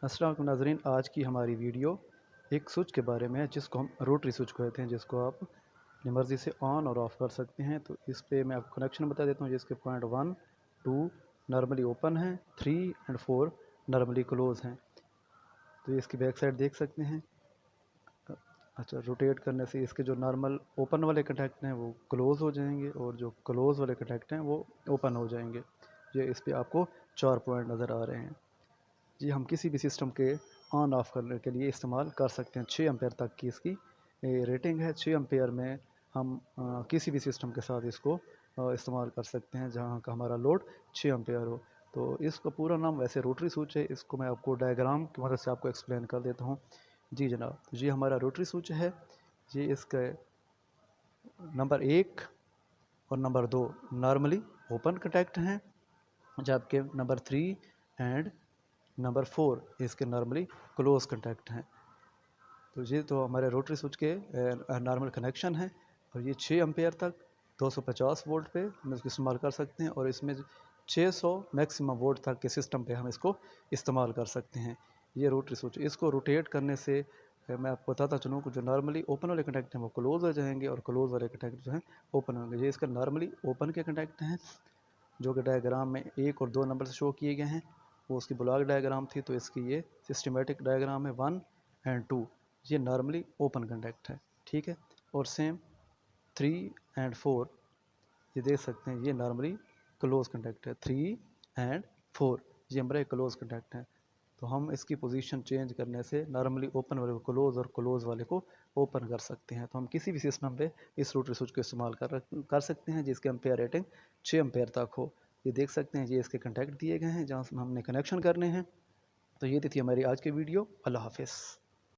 अस्सलाम वालेकुम नाज़रीन, आज की हमारी वीडियो एक स्विच के बारे में है जिसको हम रोटरी स्विच कहते हैं, जिसको आप अपनी मर्ज़ी से ऑन और ऑफ़ कर सकते हैं। तो इस पे मैं आपको कनेक्शन बता देता हूँ, जिसके पॉइंट 1, 2 नॉर्मली ओपन हैं, 3 एंड 4 नॉर्मली क्लोज़ हैं। तो ये इसकी बैक साइड देख सकते हैं। अच्छा, रोटेट करने से इसके जो नॉर्मल ओपन वाले कनेक्ट हैं वो क्लोज़ हो जाएंगे और जो क्लोज़ वाले कनेक्ट हैं वो ओपन हो जाएंगे। ये इस पर आपको 4 पॉइंट नज़र आ रहे हैं। जी, हम किसी भी सिस्टम के ऑन ऑफ़ करने के लिए इस्तेमाल कर सकते हैं। 6 एम्पेयर तक की इसकी रेटिंग है। 6 एम्पेयर में हम किसी भी सिस्टम के साथ इसको इस्तेमाल कर सकते हैं जहाँ का हमारा लोड 6 एम्पेयर हो। तो इसका पूरा नाम वैसे रोटरी स्विच है। इसको मैं आपको डायग्राम की मदद से आपको एक्सप्लेन कर देता हूँ। जी जनाब, ये हमारा रोटरी स्विच है। ये इसका नंबर 1 और नंबर 2 नॉर्मली ओपन कॉन्टैक्ट हैं, जबकि नंबर 3 एंड नंबर 4 इसके नॉर्मली क्लोज कॉन्टैक्ट हैं। तो ये तो हमारे रोटरी स्विच के नॉर्मल कनेक्शन है। और ये 6 एम्पेयर तक 250 वोल्ट पे हम इसको इस्तेमाल कर सकते हैं, और इसमें 600 मैक्सिमम वोल्ट तक के सिस्टम पे हम इसको इस्तेमाल कर सकते हैं। ये रोटरी स्विच, इसको रोटेट करने से मैं आपको बताता चलूँ कि जो नॉर्मली ओपन वाले कनेक्ट हैं वो क्लोज हो जाएंगे और क्लोज वाले कनेक्ट जो हैं ओपन होंगे। ये इसका नॉर्मली ओपन के कनेक्ट हैं, जो कि डायग्राम में 1 और 2 नंबर से शो किए गए हैं। वो उसकी ब्लॉक डायग्राम थी, तो इसकी ये सिस्टमेटिक डायग्राम है 1 एंड 2। ये नॉर्मली ओपन कंडक्ट है, ठीक है। और सेम 3 एंड 4 ये देख सकते हैं, ये नॉर्मली क्लोज कंडक्ट है। 3 एंड 4 ये हमारे क्लोज कंडक्ट हैं। तो हम इसकी पोजीशन चेंज करने से नॉर्मली ओपन वाले को क्लोज और क्लोज वाले को ओपन कर सकते हैं। तो हम किसी भी सिस्टम पे इस रोटरी स्विच को इस्तेमाल कर सकते हैं जिसके एम्पेयर रेटिंग 6 एम्पेयर तक हो। ये देख सकते हैं, ये इसके कॉन्टैक्ट दिए गए हैं जहाँ से हमने कनेक्शन करने हैं। तो ये थी हमारी आज की वीडियो। अल्लाह हाफिज़।